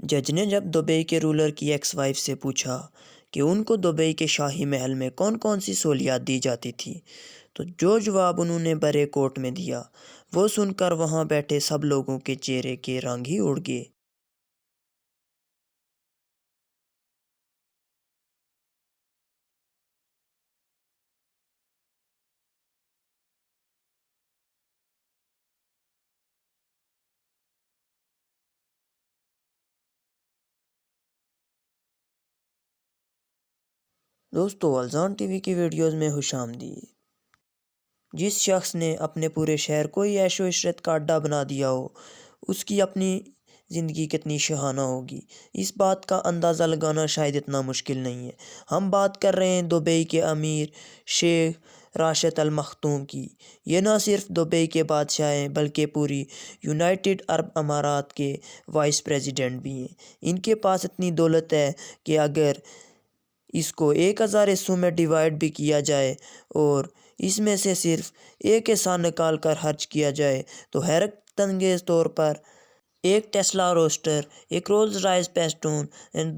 جج نے جب دبئی کے رولر کی ایکس وائف سے پوچھا کہ ان کو دبئی کے شاہی محل میں کون کون سی سہولیات دی جاتی تھی تو جو جواب انہوں نے برے کوٹ میں دیا وہ سن کر وہاں بیٹھے سب لوگوں کے چہرے کے رنگ ہی اڑ گئے۔ دوستو، الزان ٹی وی کی ویڈیوز میں خوش آمدید۔ جس شخص نے اپنے پورے شہر کو ہی عیش و عشرت کا اڈا بنا دیا ہو اس کی اپنی زندگی کتنی شاہانہ ہوگی، اس بات کا اندازہ لگانا شاید اتنا مشکل نہیں ہے۔ ہم بات کر رہے ہیں دبئی کے امیر شیخ راشد ال مختوم کی۔ یہ نہ صرف دبئی کے بادشاہ ہیں بلکہ پوری یونائٹڈ عرب امارات کے وائس پریزیڈنٹ بھی ہیں۔ ان کے پاس اتنی دولت ہے کہ اگر اس کو 1000 حصوں میں ڈیوائڈ بھی کیا جائے اور اس میں سے صرف ایک حصہ نکال کر خرچ کیا جائے تو حیرت انگیز طور پر ایک ٹیسلا روسٹر، ایک رولز رائس پیسٹون،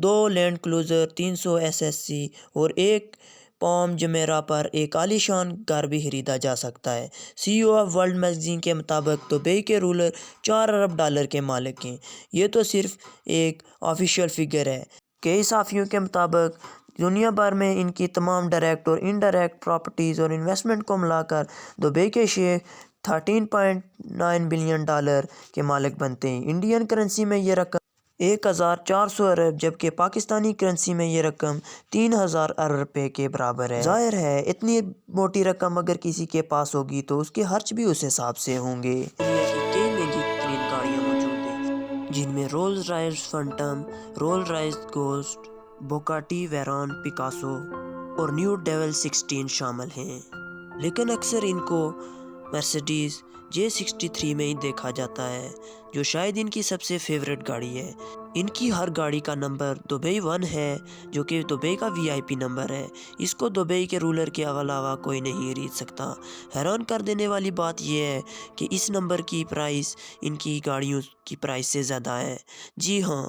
2 لینڈ کروزر 300 SSC اور ایک پام جمیرا پر ایک عالی شان گھر بھی خریدا جا سکتا ہے۔ CEO آف ورلڈ میگزین کے مطابق دبئی کے رولر $4 ارب کے مالک ہیں۔ یہ تو صرف ایک آفیشیل فگر ہے۔ کئی صحافیوں کے مطابق دنیا بھر میں ان کی تمام ڈائریکٹ اور انڈائریکٹ پراپرٹیز اور انویسٹمنٹ کو ملا کر دبئی کے شیخ $13.9 بلین کے مالک بنتے ہیں۔ انڈین کرنسی میں یہ رقم 1400 ارب جبکہ پاکستانی کرنسی میں یہ رقم 3000 ارب روپے کے برابر ہے۔ ظاہر ہے اتنی موٹی رقم اگر کسی کے پاس ہوگی تو اس کے خرچ بھی اس حساب سے ہوں گے۔ دنیا کی کئی مہنگی ترین گاڑیاں موجود ہیں جن میں Rolls Royce Phantom, Rolls Royce Ghost, Bugatti Veyron Picasso اور نیو ڈیول 16 شامل ہیں، لیکن اکثر ان کو مرسڈیز J63 میں ہی دیکھا جاتا ہے جو شاید ان کی سب سے فیورٹ گاڑی ہے۔ ان کی ہر گاڑی کا نمبر دبئی 1 ہے جو کہ دبئی کا VIP نمبر ہے۔ اس کو دبئی کے رولر کے علاوہ کوئی نہیں خرید سکتا۔ حیران کر دینے والی بات یہ ہے کہ اس نمبر کی پرائس ان کی گاڑیوں کی پرائس سے زیادہ ہے۔ جی ہاں،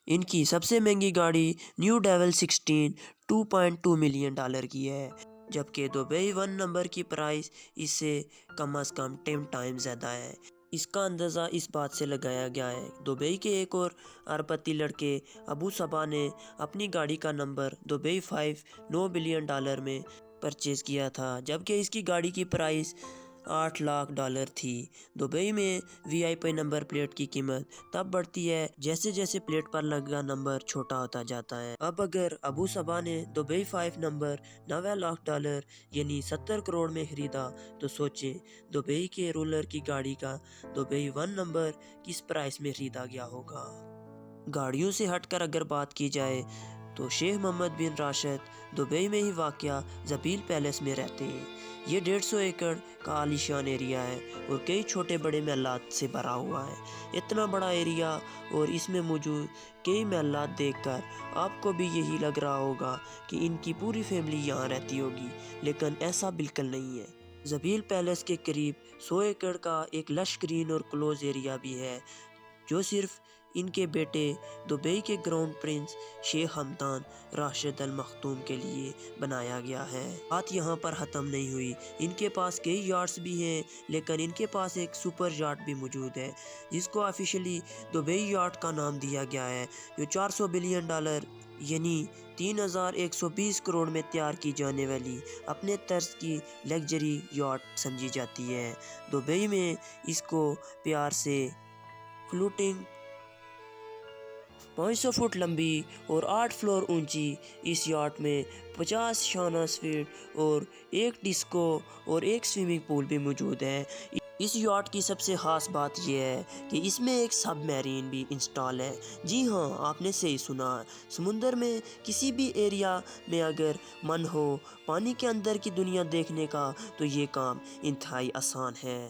ان کی سب سے مہنگی گاڑی نیو ڈیول 16 $2.2 ملین کی ہے جبکہ دبئی 1 نمبر کی پرائس اس سے کم از کم 10 ٹائم زیادہ ہے۔ اس کا اندازہ اس بات سے لگایا گیا ہے دبئی کے ایک اور ارب پتی لڑکے ابو صبا نے اپنی گاڑی کا نمبر دبئی 5 $9 بلین میں پرچیز کیا تھا جبکہ اس کی گاڑی کی پرائس $8 لاکھ تھی۔ دبئی میں VIP نمبر پلیٹ کی قیمت تب بڑھتی ہے جیسے جیسے پلیٹ پر لگا نمبر چھوٹا ہوتا جاتا ہے۔ اب اگر ابو صبا نے دبئی 5 نمبر $9 لاکھ یعنی 70 کروڑ میں خریدا تو سوچیں دبئی کے رولر کی گاڑی کا دبئی 1 نمبر کس پرائس میں خریدا گیا ہوگا۔ گاڑیوں سے ہٹ کر اگر بات کی جائے تو شیخ محمد بن راشد دبئی میں ہی واقع زبیل پیلس میں رہتے ہیں۔ یہ 150 ایکڑ کا عالی شان ایریا ہے اور کئی چھوٹے بڑے محلات سے بھرا ہوا ہے۔ اتنا بڑا ایریا اور اس میں موجود کئی محلات دیکھ کر آپ کو بھی یہی لگ رہا ہوگا کہ ان کی پوری فیملی یہاں رہتی ہوگی، لیکن ایسا بالکل نہیں ہے۔ زبیل پیلس کے قریب 100 ایکڑ کا ایک لش گرین اور کلوز ایریا بھی ہے جو صرف ان کے بیٹے دبئی کے کراؤن پرنس شیخ حمدان راشد ال مختوم کے لیے بنایا گیا ہے۔ بات یہاں پر ختم نہیں ہوئی، ان کے پاس کئی یارڈز بھی ہیں لیکن ان کے پاس ایک سپر یارڈ بھی موجود ہے جس کو آفیشلی دبئی یارڈ کا نام دیا گیا ہے جو $400 بلین یعنی 3120 کروڑ میں تیار کی جانے والی اپنے طرز کی لگژری یارڈ سمجھی جاتی ہے۔ دبئی میں اس کو پیار سے فلوٹنگ 500 فٹ لمبی اور 8 فلور اونچی اس یارڈ میں 50 شانہ سویٹ اور ایک ڈسکو اور ایک سوئمنگ پول بھی موجود ہے۔ اس یارڈ کی سب سے خاص بات یہ ہے کہ اس میں ایک سب میرین بھی انسٹال ہے۔ جی ہاں، آپ نے صحیح سنا، سمندر میں کسی بھی ایریا میں اگر من ہو پانی کے اندر کی دنیا دیکھنے کا تو یہ کام انتہائی آسان ہے۔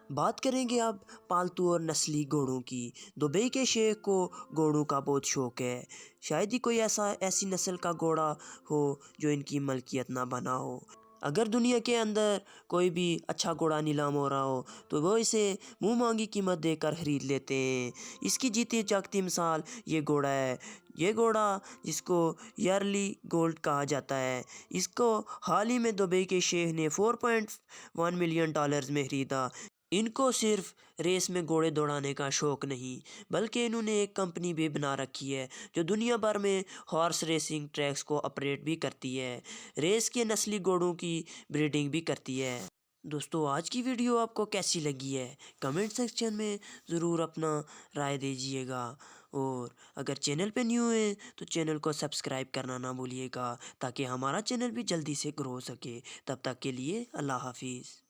بات کریں گے اب پالتو اور نسلی گھوڑوں کی۔ دبئی کے شیخ کو گھوڑوں کا بہت شوق ہے، شاید ہی کوئی ایسی نسل کا گھوڑا ہو جو ان کی ملکیت نہ بنا ہو۔ اگر دنیا کے اندر کوئی بھی اچھا گھوڑا نیلام ہو رہا ہو تو وہ اسے منہ مانگی قیمت دے کر خرید لیتے ہیں۔ اس کی جیتی جاگتی مثال یہ گھوڑا ہے۔ یہ گھوڑا جس کو یارلی گولڈ کہا جاتا ہے، اس کو حال ہی میں دبئی کے شیخ نے $4.1 ملین میں خریدا۔ ان کو صرف ریس میں گھوڑے دوڑانے کا شوق نہیں، بلکہ انہوں نے ایک کمپنی بھی بنا رکھی ہے جو دنیا بھر میں ہارس ریسنگ ٹریکس کو آپریٹ بھی کرتی ہے، ریس کے نسلی گھوڑوں کی بریڈنگ بھی کرتی ہے۔ دوستو آج کی ویڈیو آپ کو کیسی لگی ہے؟ کمنٹ سیکشن میں ضرور اپنا رائے دیجیے گا، اور اگر چینل پہ نیو ہیں تو چینل کو سبسکرائب کرنا نہ بھولیے گا تاکہ ہمارا چینل بھی جلدی سے گرو ہو سکے۔ تب تک کے لیے اللہ حافظ۔